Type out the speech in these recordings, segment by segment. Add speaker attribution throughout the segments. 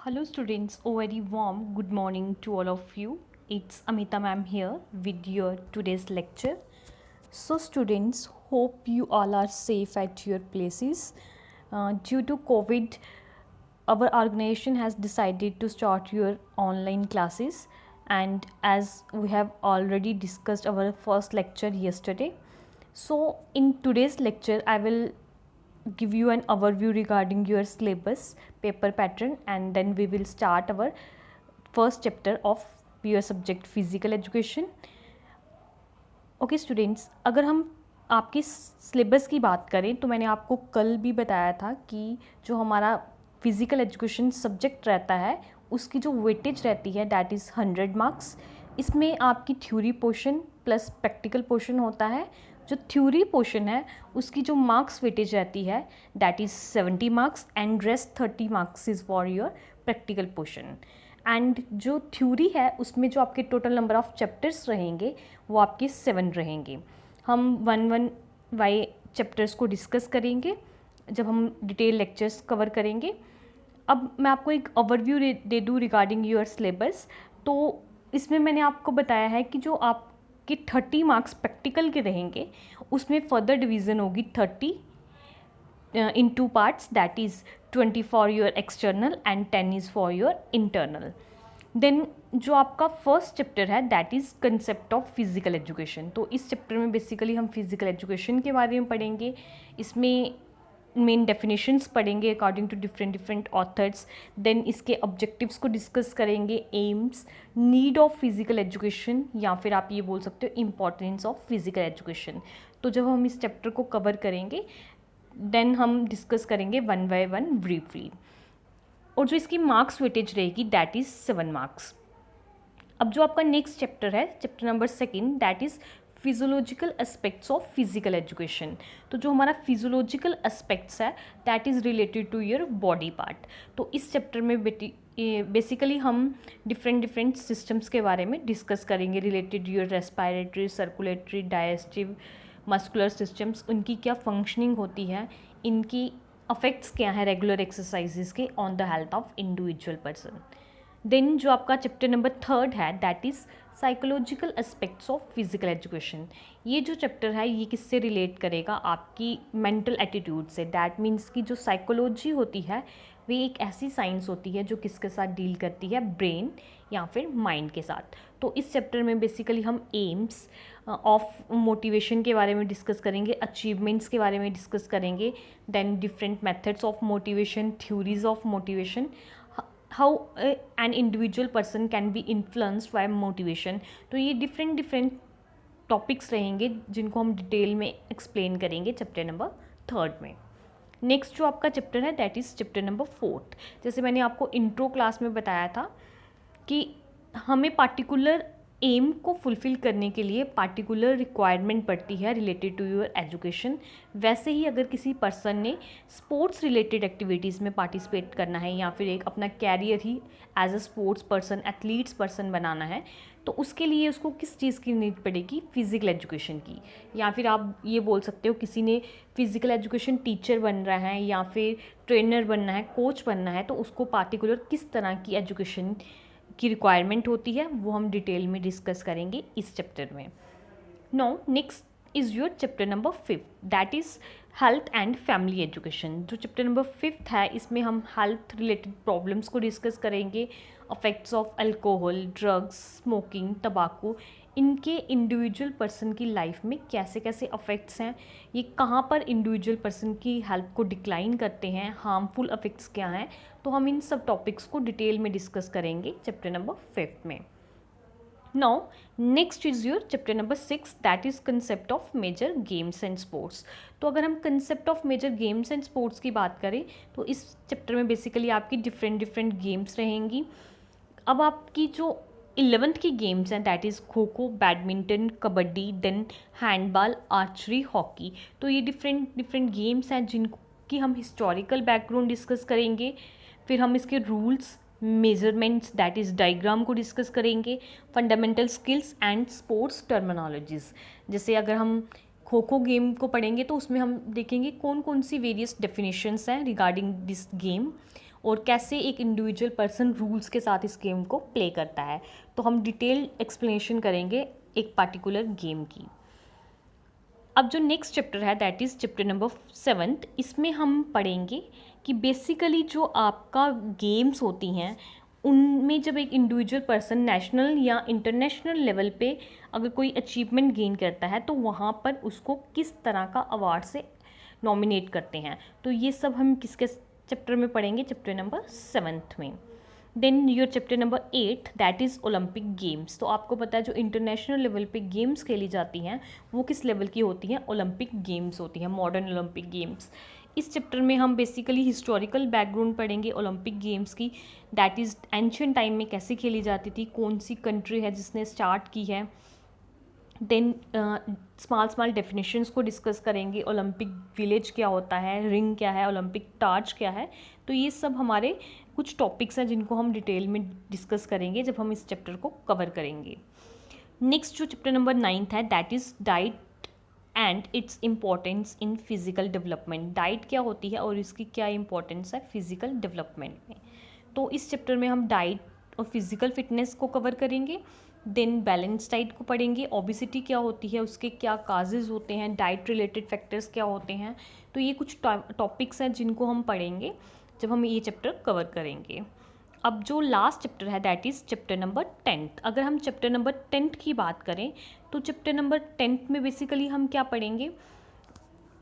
Speaker 1: Hello students, a very warm good morning to all of you. It's Amita ma'am here with your today's lecture. So students, hope you all are safe at your places. Due to COVID, our organization has decided to start your online classes, and as we have already discussed our first lecture yesterday, so in today's lecture I will give you an overview regarding your syllabus paper pattern, and then we will start our first chapter of your subject physical education. Okay students, अगर हम आपके syllabus की बात करें तो मैंने आपको कल भी बताया था कि जो हमारा फिज़िकल एजुकेशन सब्जेक्ट रहता है उसकी जो वेटेज रहती है दैट इज़ 100 मार्क्स. इसमें आपकी theory portion plus practical portion होता है. जो थ्योरी पोर्शन है उसकी जो मार्क्स वेटेज रहती है that is 70 marks and rest 30 marks is for your practical portion. And जो थ्योरी है उसमें जो आपके टोटल नंबर ऑफ़ चैप्टर्स रहेंगे वो आपके 7 रहेंगे. हम 1 बाई चैप्टर्स को डिस्कस करेंगे जब हम डिटेल लेक्चर्स कवर करेंगे. अब मैं आपको एक ओवरव्यू दे दूँ रिगार्डिंग योर सिलेबस. तो इसमें मैंने आपको बताया है कि जो आपके 30 मार्क्स प्रैक्टिकल के रहेंगे उसमें फर्दर डिवीज़न होगी 30 in two parts, that is 20 for your external and 10 is for your internal. Then जो आपका फर्स्ट चैप्टर है that is concept of physical education. तो इस चैप्टर में बेसिकली हम फिज़िकल एजुकेशन के बारे में पढ़ेंगे. इसमें मेन डेफिनेशंस पढ़ेंगे according to different authors. Then इसके ऑब्जेक्टिव्स को डिस्कस करेंगे, aims, need of physical education, या फिर आप ये बोल सकते हो इम्पॉर्टेंस ऑफ फिज़िकल एजुकेशन. तो जब हम इस चैप्टर को कवर करेंगे देन हम डिस्कस करेंगे 1 बाय 1 ब्रीफली. और जो इसकी मार्क्स वेटेज रहेगी दैट इज़ 7 मार्क्स. अब जो आपका नेक्स्ट चैप्टर है chapter number 2 that is physiological aspects of physical education. तो जो हमारा फिजियोलॉजिकल एस्पेक्ट्स है that is related to your body part. तो इस चैप्टर में बेसिकली हम डिफरेंट सिस्टम्स के बारे में डिस्कस करेंगे related your respiratory, circulatory, digestive, muscular systems, उनकी क्या फंक्शनिंग होती है, इनकी अफेक्ट्स क्या है रेगुलर एक्सरसाइजेज के on the health of individual person. Then जो आपका चैप्टर नंबर 3 है that is psychological aspects of physical education. ये जो चैप्टर है ये किससे रिलेट करेगा, आपकी मेंटल एटीट्यूड से. दैट मीन्स कि जो साइकोलॉजी होती है वे एक ऐसी साइंस होती है जो किसके साथ डील करती है, ब्रेन या फिर माइंड के साथ. तो इस चैप्टर में बेसिकली हम एम्स ऑफ मोटिवेशन के बारे में डिस्कस करेंगे, अचीवमेंट्स के बारे में डिस्कस करेंगे, then different methods of motivation, theories of motivation, how an individual person can be influenced by motivation. तो ये डिफरेंट टॉपिक्स रहेंगे जिनको हम डिटेल में एक्सप्लेन करेंगे चैप्टर नंबर 3 में. नेक्स्ट जो आपका चैप्टर है दैट इज़ चैप्टर नंबर 4. जैसे मैंने आपको इंट्रो क्लास में बताया था कि हमें पार्टिकुलर एम को फुलफ़िल करने के लिए पार्टिकुलर रिक्वायरमेंट पड़ती है रिलेटेड टू योर एजुकेशन. वैसे ही अगर किसी पर्सन ने स्पोर्ट्स रिलेटेड एक्टिविटीज़ में पार्टिसिपेट करना है या फिर एक अपना कैरियर ही as a sports person, athletes person बनाना है, तो उसके लिए उसको किस चीज़ की नीड पड़ेगी, फिज़िकल एजुकेशन की. या फिर आप ये बोल सकते हो किसी ने फिज़िकल एजुकेशन टीचर बन रहा है या फिर ट्रेनर बनना है, कोच बनना है, तो उसको पार्टिकुलर किस तरह की एजुकेशन की रिक्वायरमेंट होती है वो हम डिटेल में डिस्कस करेंगे इस चैप्टर में. Now next is your chapter number 5 that is health and family education. जो चैप्टर नंबर 5 है इसमें हम हेल्थ रिलेटेड प्रॉब्लम्स को डिस्कस करेंगे, affects of alcohol, drugs, smoking, तंबाकू, इनके इंडिविजुअल पर्सन की लाइफ में कैसे कैसे अफेक्ट्स हैं, ये कहाँ पर इंडिविजुअल पर्सन की हेल्थ को डिक्लाइन करते हैं, हार्मफुल अफेक्ट्स क्या हैं. तो हम इन सब टॉपिक्स को डिटेल में डिस्कस करेंगे चैप्टर नंबर 5 में. Now next is your chapter number 6 that is concept of major games and sports. तो अगर हम concept of major games and sports की बात करें तो इस चैप्टर में बेसिकली आपकी डिफरेंट गेम्स रहेंगी. अब आपकी जो 11th की गेम्स हैं that is kho kho, badminton, kabaddi, then handball, archery, hockey. तो ये डिफरेंट गेम्स हैं जिनकी हम हिस्टोरिकल बैकग्राउंड डिस्कस करेंगे. फिर हम इसके rules, measurements that is diagram को डिस्कस करेंगे, fundamental skills and sports terminologies. जैसे अगर हम खो खो गेम को पढ़ेंगे तो उसमें हम देखेंगे कौन कौन सी वेरियस डेफिनेशंस हैं रिगार्डिंग दिस गेम, और कैसे एक इंडिविजुअल पर्सन रूल्स के साथ इस गेम को प्ले करता है। तो हम डिटेल एक्सप्लेनेशन करेंगे एक पार्टिकुलर गेम की। अब जो नेक्स्ट चैप्टर है दैट इज़ चैप्टर नंबर 7। इसमें हम पढ़ेंगे कि बेसिकली जो आपका गेम्स होती हैं उनमें जब एक इंडिविजुअल पर्सन नेशनल या इंटरनेशनल लेवल पे अगर कोई अचीवमेंट गेन करता है तो वहाँ पर उसको किस तरह का अवार्ड से नॉमिनेट करते हैं। तो ये सब हम किसके चैप्टर में पढ़ेंगे, चैप्टर नंबर 7 में। Then your chapter number 8 that is Olympic games. तो आपको पता है जो इंटरनेशनल लेवल पे गेम्स खेली जाती हैं वो किस लेवल की होती हैं, ओलंपिक गेम्स होती हैं, मॉडर्न ओलंपिक गेम्स। इस चैप्टर में हम बेसिकली हिस्टोरिकल बैकग्राउंड पढ़ेंगे ओलंपिक गेम्स की, दैट इज़ एंशियंट टाइम में कैसे खेली जाती थी, कौन सी कंट्री है जिसने स्टार्ट की है। देन स्मॉल डेफिनेशंस को डिस्कस करेंगे, ओलंपिक विलेज क्या होता है, रिंग क्या है, ओलंपिक टार्च क्या है। तो ये सब हमारे कुछ टॉपिक्स हैं जिनको हम डिटेल में डिस्कस करेंगे जब हम इस चैप्टर को कवर करेंगे। नेक्स्ट जो चैप्टर नंबर 9 है that is diet and its importance in physical development. Diet क्या होती है और इसकी क्या इंपॉर्टेंस है फिजिकल डेवलपमेंट में। तो इस चैप्टर में हम डाइट और फिजिकल फिटनेस को कवर करेंगे। देन बैलेंस डाइट को पढ़ेंगे, ओबिसिटी क्या होती है, उसके क्या काजेज़ होते हैं, डाइट रिलेटेड फैक्टर्स क्या होते हैं। तो ये कुछ टॉपिक्स हैं जिनको हम पढ़ेंगे जब हम ये चैप्टर कवर करेंगे। अब जो लास्ट चैप्टर है दैट इज़ चैप्टर नंबर 10। अगर हम चैप्टर नंबर 10 की बात करें तो चैप्टर नंबर 10 में बेसिकली हम क्या पढ़ेंगे,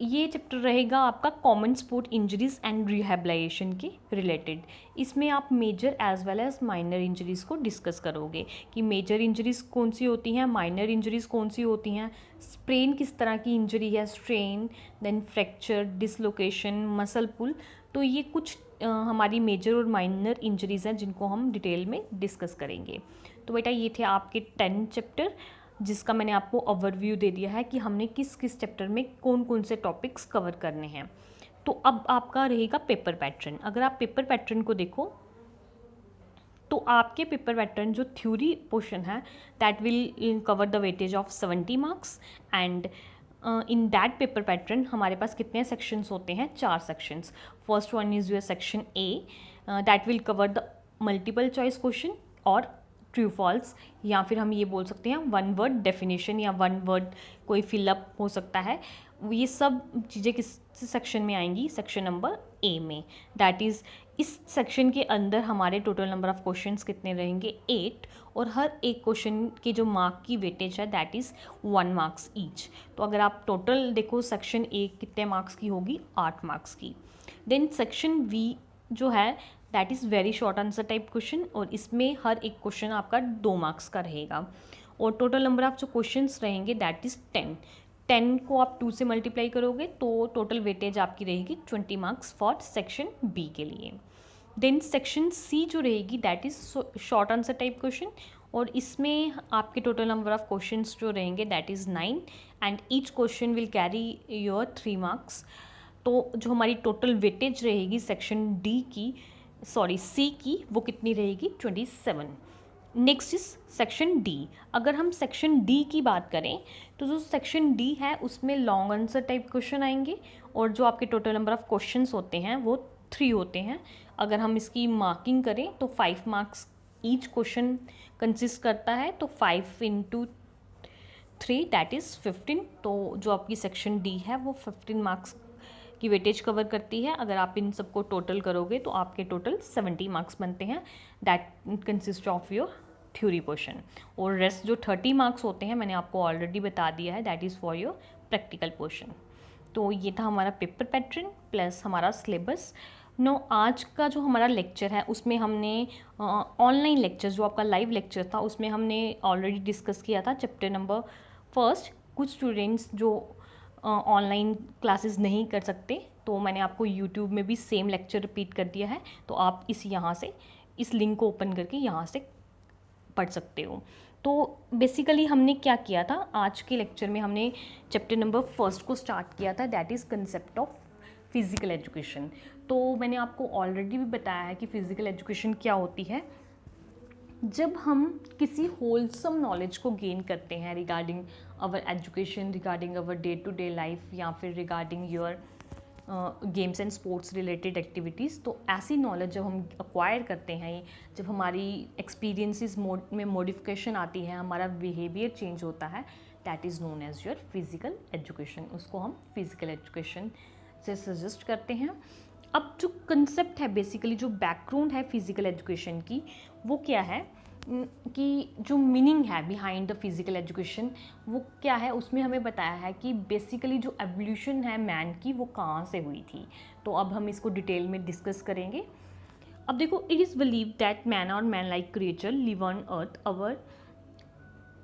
Speaker 1: ये चैप्टर रहेगा आपका common sport injuries and rehabilitation के रिलेटेड। इसमें आप major as well as minor injuries को डिस्कस करोगे कि मेजर इंजरीज़ कौन सी होती हैं, माइनर इंजरीज़ कौन सी होती हैं, स्प्रेन किस तरह की इंजरी है, strain, then fracture, dislocation, muscle pull. तो ये कुछ हमारी मेजर और माइनर इंजरीज़ हैं जिनको हम डिटेल में डिस्कस करेंगे। तो बेटा ये थे आपके 10 चैप्टर जिसका मैंने आपको ओवरव्यू दे दिया है कि हमने किस किस चैप्टर में कौन कौन से टॉपिक्स कवर करने हैं। तो अब आपका रहेगा पेपर पैटर्न। अगर आप पेपर पैटर्न को देखो तो आपके पेपर पैटर्न जो थ्योरी पोर्शन है that will cover the weightage of 70 marks and in that paper pattern हमारे पास कितने सेक्शंस होते हैं, 4 sections. First one is your section A that will cover the multiple choice question और true false, या फिर हम ये बोल सकते हैं वन वर्ड डेफिनेशन या वन वर्ड कोई फिलअप हो सकता है। ये सब चीज़ें किस सेक्शन में आएंगी, सेक्शन नंबर ए में। दैट इज़ इस सेक्शन के अंदर हमारे टोटल नंबर ऑफ क्वेश्चंस कितने रहेंगे, 8, और हर एक क्वेश्चन के जो मार्क की वेटेज है दैट इज़ 1 मार्क्स ईच। तो अगर आप टोटल देखो सेक्शन ए कितने मार्क्स की होगी, 8 मार्क्स की। देन सेक्शन बी जो है that is very short answer type question और इसमें हर एक क्वेश्चन आपका 2 मार्क्स का रहेगा और टोटल नंबर ऑफ जो क्वेश्चंस रहेंगे दैट इज़ 10 को आप 2 से मल्टीप्लाई करोगे तो टोटल वेटेज आपकी रहेगी 20 मार्क्स फॉर सेक्शन बी के लिए। देन सेक्शन सी जो रहेगी that is short answer type question और इसमें आपके टोटल नंबर ऑफ क्वेश्चंस जो रहेंगे that is 9 and each question will carry your 3 marks. तो जो हमारी टोटल वेटेज रहेगी सेक्शन सी की वो कितनी रहेगी, 27। Next is section D. अगर हम सेक्शन डी की बात करें तो जो सेक्शन डी है उसमें लॉन्ग आंसर टाइप क्वेश्चन आएंगे और जो आपके टोटल नंबर ऑफ क्वेश्चंस होते हैं वो 3 होते हैं। अगर हम इसकी मार्किंग करें तो 5 मार्क्स ईच क्वेश्चन कंसिस्ट करता है, तो 5 × 3 दैट इज़ 15। तो जो आपकी सेक्शन डी है वो 15 मार्क्स की वेटेज कवर करती है। अगर आप इन सबको टोटल करोगे तो आपके टोटल 70 मार्क्स बनते हैं that consist of your theory portion और रेस्ट जो 30 मार्क्स होते हैं मैंने आपको ऑलरेडी बता दिया है that is for your practical portion. तो ये था हमारा पेपर पैटर्न प्लस हमारा सिलेबस। नो आज का जो हमारा लेक्चर है उसमें हमने ऑनलाइन लेक्चर जो आपका लाइव लेक्चर था उसमें हमने ऑलरेडी डिस्कस किया था चैप्टर नंबर 1। कुछ स्टूडेंट्स जो ऑनलाइन क्लासेस नहीं कर सकते तो मैंने आपको यूट्यूब में भी सेम लेक्चर रिपीट कर दिया है, तो आप इस लिंक को ओपन करके यहाँ से पढ़ सकते हो। तो बेसिकली हमने क्या किया था आज के लेक्चर में, हमने चैप्टर नंबर 1 को स्टार्ट किया था that is concept of physical education. तो मैंने आपको ऑलरेडी भी बताया है कि फ़िज़िकल एजुकेशन क्या होती है। जब हम किसी होलसम नॉलेज को गेन करते हैं regarding our education, regarding our day to day life या फिर regarding your games and sports related activities. तो ऐसी नॉलेज जब हम अक्वायर करते हैं, जब हमारी एक्सपीरियंसेस में मॉडिफिकेशन आती है, हमारा बिहेवियर चेंज होता है, that is known as your physical education. उसको हम फिज़िकल एजुकेशन से सजेस्ट करते हैं। अब जो कंसेप्ट है, बेसिकली जो बैकग्राउंड है फिज़िकल एजुकेशन की, वो क्या है कि जो मीनिंग है बिहाइंड द फिज़िकल एजुकेशन वो क्या है, उसमें हमें बताया है कि बेसिकली जो एवोल्यूशन है मैन की वो कहाँ से हुई थी। तो अब हम इसको डिटेल में डिस्कस करेंगे। अब देखो, it is believe that man और man like creature live on earth our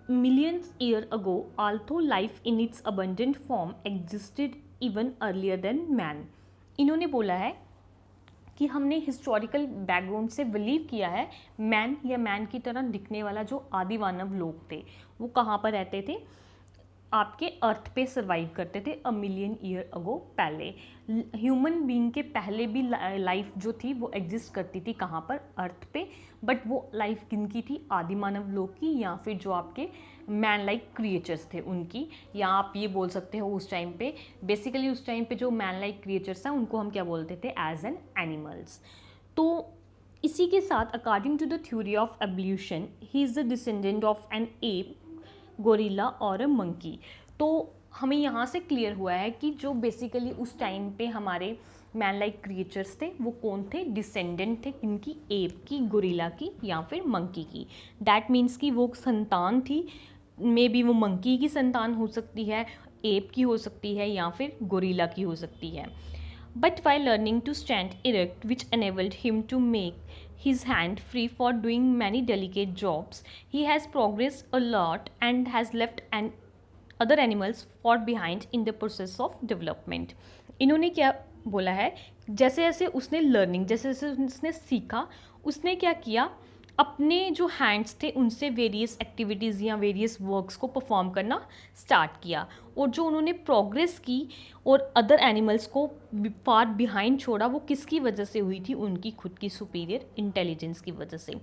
Speaker 1: millions years ago, although life in its abundant form existed even earlier than man। इन्होंने बोला है कि हमने हिस्टोरिकल बैकग्राउंड से बिलीव किया है मैन या मैन की तरह दिखने वाला जो आदि मानव लोग थे वो कहाँ पर रहते थे, आपके अर्थ पे सर्वाइव करते थे अ मिलियन ईयर अगो। पहले ह्यूमन बीइंग के पहले भी लाइफ जो थी वो एग्जिस्ट करती थी कहाँ पर, अर्थ पे। बट वो लाइफ किन की थी, आदि मानव लोग की, या फिर जो आपके मैन लाइक क्रिएचर्स थे उनकी। या आप ये बोल सकते हो उस टाइम पे, बेसिकली उस टाइम पे जो मैन लाइक क्रिएचर्स हैं उनको हम क्या बोलते थे, एज एन एनिमल्स। तो इसी के साथ according to the theory of evolution he is the descendant of an ape, gorilla और अ मंकी। तो हमें यहाँ से क्लियर हुआ है कि जो बेसिकली उस टाइम पे हमारे मैन लाइक क्रिएचर्स थे वो कौन थे, डिसेंडेंट थे किनकी, एप की, गोरिल्ला की या फिर मंकी की। दैट मीन्स कि वो संतान थी, मे बी वो मंकी की संतान हो सकती है, एप की हो सकती है या फिर गोरिल्ला की हो सकती है। But while learning to stand erect, which enabled him to make his hand free for doing many delicate jobs, he has progressed a lot and has left other animals far behind in the process of development। इन्होंने क्या बोला है, जैसे जैसे उसने learning, जैसे जैसे उसने सीखा, उसने क्या किया, अपने जो हैंड्स थे उनसे वेरियस एक्टिविटीज़ या वेरियस वर्क्स को परफॉर्म करना स्टार्ट किया, और जो उन्होंने प्रोग्रेस की और अदर एनिमल्स को फार बिहाइंड छोड़ा, वो किसकी वजह से हुई थी, उनकी खुद की सुपीरियर इंटेलिजेंस की वजह से।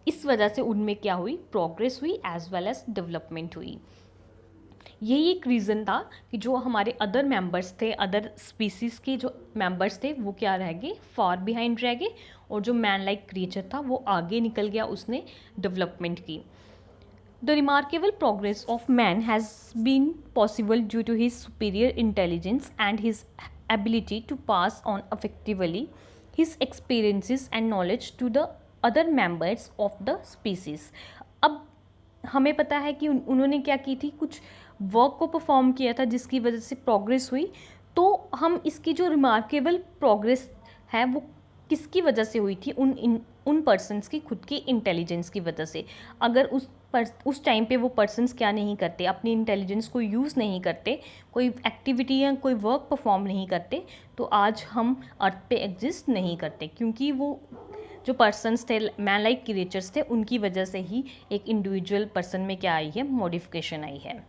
Speaker 1: इस वजह से उनमें क्या हुई, प्रोग्रेस हुई एज वेल एज डेवलपमेंट हुई। यही एक रीज़न था कि जो हमारे अदर मेंबर्स थे, अदर स्पीसीज़ के जो मेंबर्स थे वो क्या रह गए, फार बिहाइंड रह गए, और जो मैन लाइक क्रिएचर था वो आगे निकल गया, उसने डेवलपमेंट की। The remarkable progress of man has been possible due to his superior intelligence and his ability to pass on effectively his experiences and knowledge to the other members of the species. अब हमें पता है कि उन्होंने क्या की थी, कुछ वर्क को परफॉर्म किया था जिसकी वजह से प्रोग्रेस हुई। तो हम इसकी जो रिमार्केबल प्रोग्रेस है वो किसकी वजह से हुई थी, उन पर्सन्स की खुद की इंटेलिजेंस की वजह से। अगर उस टाइम पे वो पर्सन्स क्या नहीं करते, अपनी इंटेलिजेंस को यूज़ नहीं करते, कोई एक्टिविटी या कोई वर्क परफॉर्म नहीं करते, तो आज हम अर्थ पे एग्जिस्ट नहीं करते, क्योंकि वो जो पर्सन्स थे, मैन लाइक क्रिएचर्स थे, उनकी वजह से ही एक इंडिविजुअल पर्सन में क्या आई है, मॉडिफिकेशन आई है।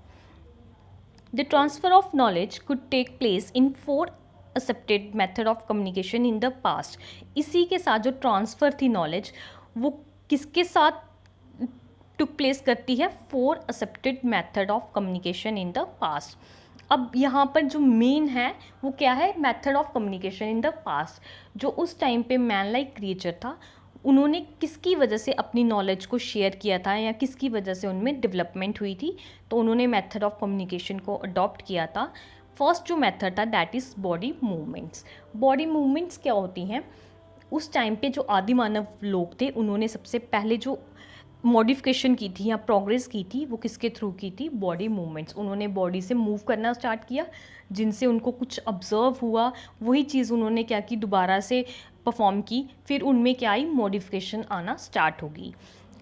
Speaker 1: The transfer of knowledge could take place in 4 accepted method of communication in the past. इसी के साथ जो ट्रांसफ़र थी नॉलेज, वो किसके साथ टुक प्लेस करती है, 4 accepted method of communication in the past. अब यहाँ पर जो मेन है वो क्या है, method of communication in the past. जो उस टाइम पे मैन लाइक क्रिएचर था, उन्होंने किसकी वजह से अपनी नॉलेज को शेयर किया था या किसकी वजह से उनमें डेवलपमेंट हुई थी, तो उन्होंने मेथड ऑफ कम्युनिकेशन को अडॉप्ट किया था। फर्स्ट जो मेथड था that is body movements. Body movements क्या होती हैं, उस टाइम पे जो आदि मानव लोग थे उन्होंने सबसे पहले जो मॉडिफिकेशन की थी या प्रोग्रेस की थी वो किसके थ्रू की थी, बॉडी मूवमेंट्स। उन्होंने बॉडी से मूव करना स्टार्ट किया, जिनसे उनको कुछ ऑब्जर्व हुआ, वही चीज़ उन्होंने क्या की, दोबारा से परफॉर्म की, फिर उनमें क्या आई, मॉडिफिकेशन आना स्टार्ट होगी।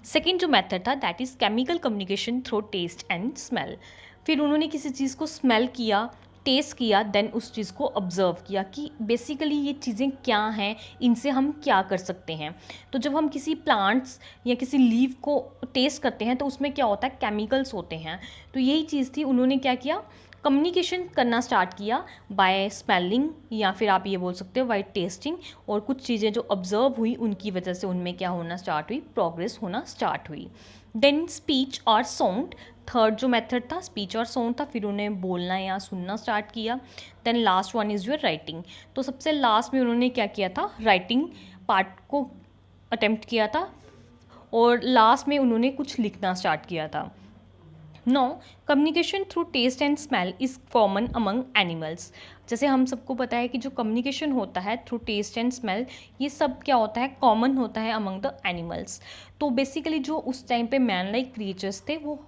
Speaker 1: सेकेंड जो मेथड था that is chemical communication through taste and smell. फिर उन्होंने किसी चीज़ को स्मेल किया, टेस्ट किया, देन उस चीज़ को ऑब्ज़र्व किया कि बेसिकली ये चीज़ें क्या हैं, इनसे हम क्या कर सकते हैं। तो जब हम किसी प्लांट्स या किसी लीफ को टेस्ट करते हैं तो उसमें क्या होता है, केमिकल्स होते हैं। तो यही चीज़ थी, उन्होंने क्या किया, कम्युनिकेशन करना स्टार्ट किया बाय स्मेलिंग, या फिर आप ये बोल सकते हो बाय टेस्टिंग, और कुछ चीज़ें जो ऑब्जर्व हुई उनकी वजह से उनमें क्या होना स्टार्ट हुई, प्रोग्रेस होना स्टार्ट हुई। देन स्पीच और साउंड, थर्ड जो मेथड था स्पीच और साउंड था, फिर उन्हें बोलना या सुनना स्टार्ट किया। Then last one is your writing. तो सबसे लास्ट में उन्होंने क्या किया था, राइटिंग पार्ट को अटेम्प्ट किया था, और लास्ट में उन्होंने कुछ लिखना स्टार्ट किया था। No, communication through taste and smell is common among animals. जैसे हम सबको पता है कि जो कम्युनिकेशन होता है थ्रू टेस्ट एंड स्मेल, ये सब क्या होता है, कॉमन होता है अमंग द एनिमल्स। तो बेसिकली जो उस टाइम पे मैन लाइक क्रिएचर्स थे वो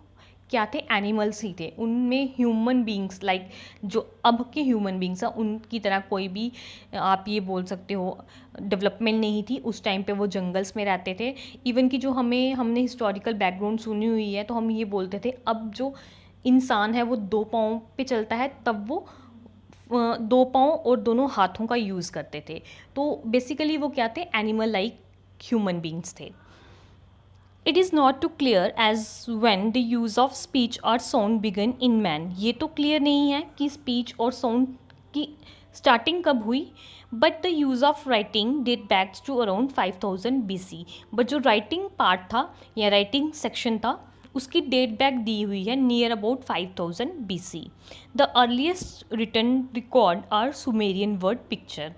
Speaker 1: क्या थे, एनिमल्स ही थे। उनमें ह्यूमन बींग्स लाइक जो अब के ह्यूमन बींग्स हैं उनकी तरह कोई भी आप ये बोल सकते हो डेवलपमेंट नहीं थी। उस टाइम पे वो जंगल्स में रहते थे। इवन कि जो हमने हिस्टोरिकल बैकग्राउंड सुनी हुई है तो हम ये बोलते थे अब जो इंसान है वो 2 पाँव पे चलता है, तब वो 2 पाँव और दोनों हाथों का यूज़ करते थे। तो बेसिकली वो क्या थे, एनिमल लाइक ह्यूमन बींग्स थे। It is not too clear as when the use of speech और साउंड बिगन इन मैन। ये तो क्लियर नहीं है कि स्पीच और साउंड की स्टार्टिंग कब हुई, but the use of writing date backs to around 5000 BC। But जो राइटिंग पार्ट था या राइटिंग सेक्शन था उसकी डेट बैक दी हुई है near about 5000 BC। The earliest written record are Sumerian word picture.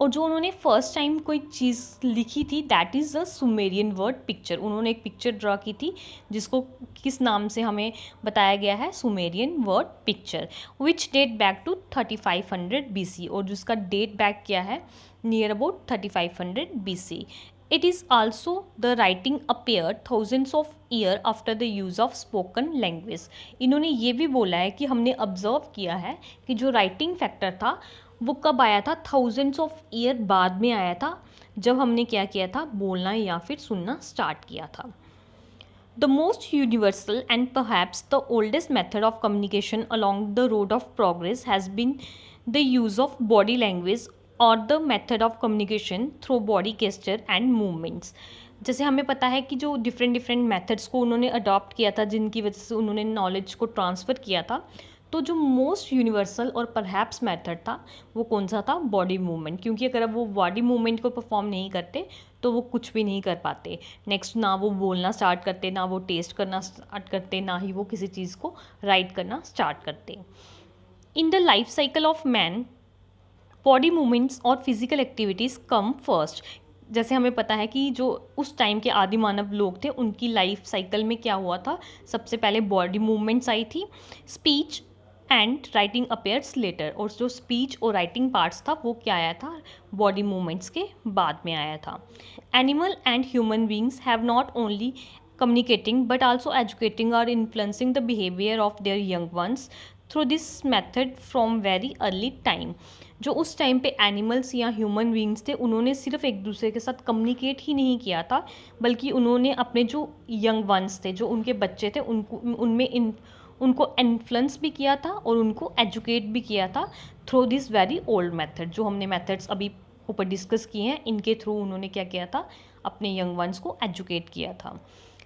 Speaker 1: और जो उन्होंने फर्स्ट टाइम कोई चीज़ लिखी थी that is the Sumerian word picture. उन्होंने एक पिक्चर ड्रा की थी जिसको किस नाम से हमें बताया गया है, Sumerian word picture, which date back to 3500 BC, और जिसका डेट बैक क्या है, near about 3500 BC। It is also the writing appear thousands of year after the use of spoken language. इन्होंने ये भी बोला है कि हमने ऑब्जर्व किया है कि जो राइटिंग फैक्टर था वो कब आया था, थाउजेंड्स ऑफ ईयर बाद में आया था, जब हमने क्या किया था, बोलना या फिर सुनना स्टार्ट किया था। The most universal and perhaps the oldest method of communication along the road of progress has been the use of body language और the method of communication through body gesture and movements. जैसे हमें पता है कि जो different methods को उन्होंने adopt किया था जिनकी वजह से उन्होंने नॉलेज को ट्रांसफ़र किया था, तो जो मोस्ट यूनिवर्सल और परहैप्स मेथड था वो कौन सा था, बॉडी मूवमेंट। क्योंकि अगर वो बॉडी मूवमेंट को परफॉर्म नहीं करते तो वो कुछ भी नहीं कर पाते। नेक्स्ट, ना वो बोलना स्टार्ट करते, ना वो टेस्ट करना स्टार्ट करते, ना ही वो किसी चीज़ को राइट करना स्टार्ट करते। In the life cycle of man body movements और फिजिकल एक्टिविटीज़ कम फर्स्ट। जैसे हमें पता है कि जो उस टाइम के आदि मानव लोग थे उनकी लाइफ साइकिल में क्या हुआ था, सबसे पहले बॉडी मूवमेंट्स आई थी, speech and writing appears later, और जो स्पीच और राइटिंग पार्ट्स था वो क्या आया था, बॉडी मूवमेंट्स के बाद में आया था। Animal and human beings have not only communicating but also educating और influencing the behaviour of their young ones through this method from very early time. जो उस टाइम पे एनिमल्स या ह्यूमन बींग्स थे उन्होंने सिर्फ एक दूसरे के साथ कम्युनिकेट ही नहीं किया था, बल्कि उन्होंने अपने जो यंग वंस थे, जो उनके बच्चे थे, उनको इन्फ्लुएंस भी किया था और उनको एजुकेट भी किया था through this very old method. जो हमने मेथड्स अभी ऊपर डिस्कस किए हैं इनके थ्रू उन्होंने क्या किया था, अपने यंग वंस को एजुकेट किया था।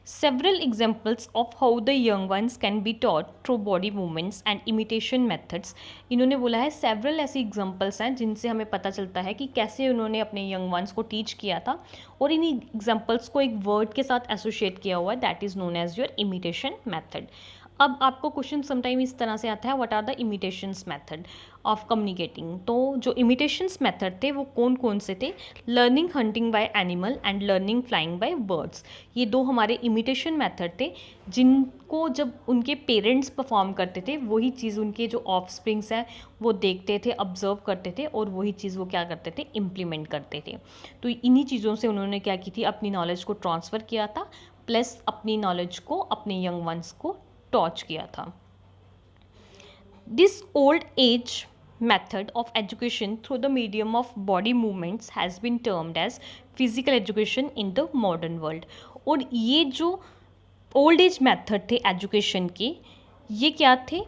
Speaker 1: Several examples of how the young ones can be taught through body movements and imitation methods। इन्होंने बोला है सेवरल ऐसी एग्जाम्पल्स हैं जिनसे हमें पता चलता है कि कैसे उन्होंने अपने यंग वंस को टीच किया था, और इन एग्जाम्पल्स को एक वर्ड के साथ एसोशिएट किया हुआ है, that is known as your imitation method. अब आपको क्वेश्चन समटाइम इस तरह से आता है, what are the imitations method of communicating. तो जो इमिटेशंस मेथड थे वो कौन कौन से थे, learning hunting by animal and learning flying by birds. ये 2 हमारे इमिटेशन मेथड थे जिनको जब उनके पेरेंट्स परफॉर्म करते थे वही चीज़ उनके जो ऑफ स्प्रिंग्स हैं वो देखते थे, ऑब्जर्व करते थे, और वही चीज़ वो क्या करते थे, इम्प्लीमेंट करते थे। तो इन्हीं चीज़ों से उन्होंने क्या की थी, अपनी नॉलेज को ट्रांसफ़र किया था, प्लस अपनी नॉलेज को अपने यंग वंस को टॉच किया था। This old age method of education through the medium of body movements has been termed as physical education in the modern world। और ये जो ओल्ड एज मेथड थे एजुकेशन के, ये क्या थे,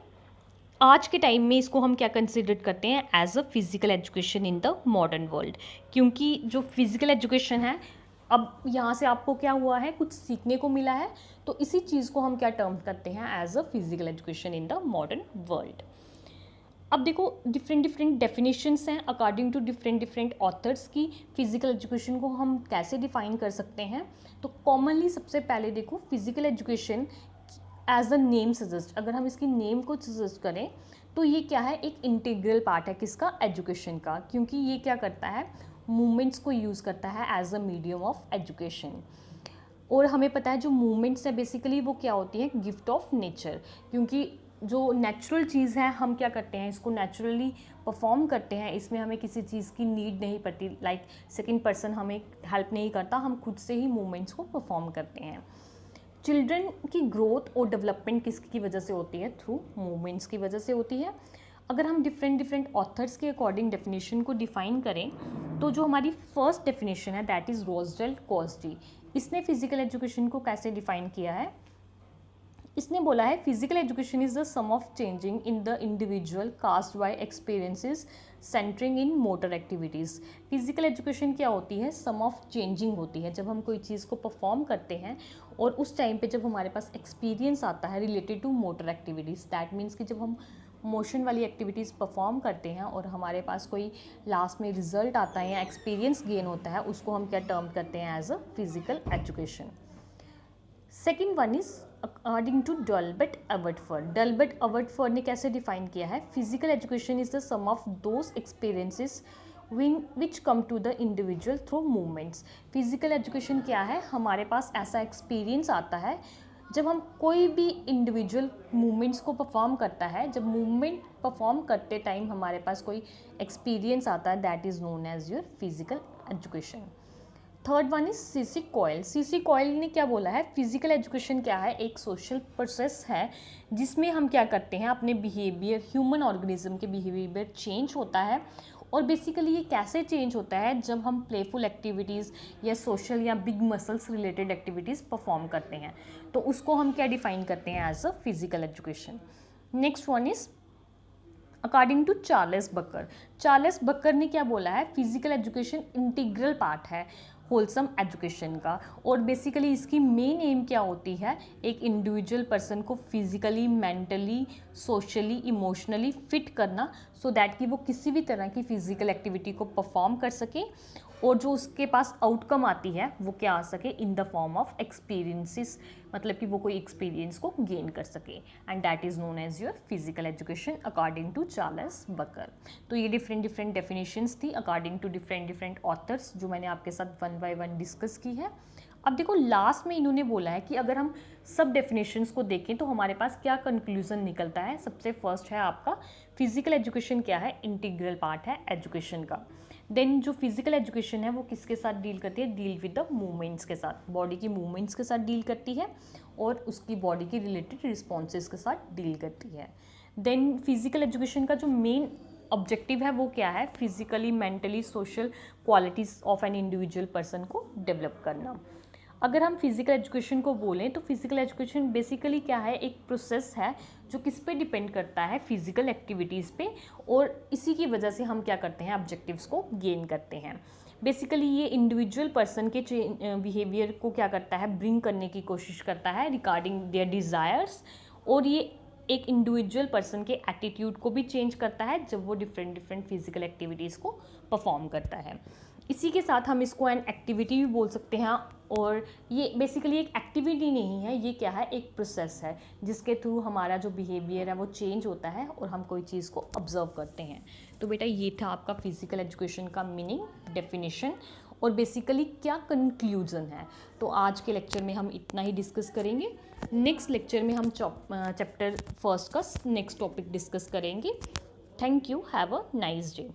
Speaker 1: आज के टाइम में इसको हम क्या कंसिडर करते हैं, as a physical education in the modern world. क्योंकि जो फिज़िकल एजुकेशन है अब यहाँ से आपको क्या हुआ है, कुछ सीखने को मिला है, तो इसी चीज़ को हम क्या टर्म करते हैं, as a physical education in the modern world. अब देखो डिफरेंट डिफरेंट डेफिनेशंस हैं according to different different authors की फिजिकल एजुकेशन को हम कैसे डिफाइन कर सकते हैं। तो कॉमनली सबसे पहले देखो physical education as the name suggest, अगर हम इसकी नेम को सजेस्ट करें तो ये क्या है, एक इंटीग्रल पार्ट है किसका, एजुकेशन का, क्योंकि ये क्या करता है, मूवमेंट्स को यूज़ करता है as a medium of education. और हमें पता है जो मूवमेंट्स है बेसिकली वो क्या होती है, गिफ्ट ऑफ नेचर, क्योंकि जो नेचुरल चीज़ है हम क्या करते हैं, इसको नेचुरली परफॉर्म करते हैं, इसमें हमें किसी चीज़ की नीड नहीं पड़ती, लाइक सेकंड पर्सन हमें हेल्प नहीं करता, हम खुद से ही मूवमेंट्स को परफॉर्म करते हैं। चिल्ड्रन की ग्रोथ और डेवलपमेंट किसकी वजह से होती है, थ्रू मूवमेंट्स की वजह से होती है। अगर हम डिफरेंट डिफरेंट ऑथर्स के अकॉर्डिंग डेफिनेशन को डिफाइन करें तो जो हमारी फर्स्ट डेफिनेशन है दैट इज़ रोजडेल कॉस्टी, इसने फिजिकल एजुकेशन को कैसे डिफाइन किया है, इसने बोला है physical education is the sum of changing in the individual caused by experiences centering in motor activities. Physical education क्या होती है, सम ऑफ चेंजिंग होती है, जब हम कोई चीज़ को परफॉर्म करते हैं और उस टाइम पे जब हमारे पास एक्सपीरियंस आता है related to motor activities, that means कि जब हम मोशन वाली एक्टिविटीज़ परफॉर्म करते हैं और हमारे पास कोई लास्ट में रिजल्ट आता है या एक्सपीरियंस गेन होता है, उसको हम क्या टर्म करते हैं, as a physical education. Second one is according to Delbert Oberteuffer. Delbert Oberteuffer ने कैसे डिफाइन किया है, physical education is the sum of those experiences which come to the individual through movements. Physical education क्या है, हमारे पास ऐसा experience आता है जब हम कोई भी इंडिविजुअल मूवमेंट्स को परफॉर्म करता है, जब मूवमेंट परफॉर्म करते टाइम हमारे पास कोई एक्सपीरियंस आता है, that is known as your physical education. Third one is C C Cowell. C C Cowell ने क्या बोला है, फिजिकल एजुकेशन क्या है, एक सोशल प्रोसेस है जिसमें हम क्या करते हैं, अपने बिहेवियर, ह्यूमन ऑर्गेनिज्म के बिहेवियर चेंज होता है। और बेसिकली ये कैसे चेंज होता है, जब हम प्लेफुल एक्टिविटीज़ या सोशल या big muscles related activities perform करते हैं, तो उसको हम क्या डिफाइन करते हैं, as a physical education. Next one is according to Charles Bucher. Charles Bucher ने क्या बोला है, फिजिकल एजुकेशन इंटीग्रल पार्ट है होलसम एजुकेशन का, और बेसिकली इसकी मेन एम क्या होती है, एक इंडिविजुअल पर्सन को physically, mentally, socially, emotionally fit करना, सो दैट कि वो किसी भी तरह की फिजिकल एक्टिविटी को परफॉर्म कर सके, और जो उसके पास आउटकम आती है वो क्या आ सके, in the form of experiences, मतलब कि वो कोई एक्सपीरियंस को गेन कर सके, and that is known as your physical education according to Charles Bucher. तो ये डिफरेंट डिफरेंट डेफिनेशंस थी according to different different authors, जो मैंने आपके साथ वन बाय वन डिस्कस की है। अब देखो लास्ट में इन्होंने बोला है कि अगर हम सब डेफिनेशंस को देखें तो हमारे पास क्या कंक्लूजन निकलता है। सबसे फर्स्ट है आपका फिजिकल एजुकेशन क्या है, इंटीग्रल पार्ट है एजुकेशन का। देन जो फिजिकल एजुकेशन है वो किसके साथ डील करती है, डील विद द मूवमेंट्स के साथ, बॉडी की मूवमेंट्स के साथ डील करती है और उसकी बॉडी की रिलेटेड रिस्पॉन्सेज के साथ डील करती है। देन फिजिकल एजुकेशन का जो मेन ऑब्जेक्टिव है वो क्या है, physically, mentally, social qualities of N individual person को डेवलप करना। अगर हम फिजिकल एजुकेशन को बोलें तो फिजिकल एजुकेशन बेसिकली क्या है, एक प्रोसेस है जो किस पे डिपेंड करता है, फिजिकल एक्टिविटीज़ पे, और इसी की वजह से हम क्या करते हैं, ऑब्जेक्टिव्स को गेन करते हैं। बेसिकली ये इंडिविजुअल पर्सन के बिहेवियर को क्या करता है, ब्रिंग करने की कोशिश करता है रिगार्डिंग देयर डिज़ायर्स, और ये एक इंडिविजुअल पर्सन के एटीट्यूड को भी चेंज करता है जब वो डिफरेंट डिफरेंट फिजिकल एक्टिविटीज़ को परफॉर्म करता है। इसी के साथ हम इसको एन एक्टिविटी भी बोल सकते हैं, और ये बेसिकली एक एक्टिविटी नहीं है, ये क्या है, एक प्रोसेस है जिसके थ्रू हमारा जो बिहेवियर है वो चेंज होता है और हम कोई चीज़ को ऑब्जर्व करते हैं। तो बेटा ये था आपका फिजिकल एजुकेशन का मीनिंग, डेफिनेशन और बेसिकली क्या कंक्लूजन है। तो आज के लेक्चर में हम इतना ही डिस्कस करेंगे। नेक्स्ट लेक्चर में हम चैप्टर फर्स्ट का नेक्स्ट टॉपिक डिस्कस करेंगे। Thank you, have a nice day.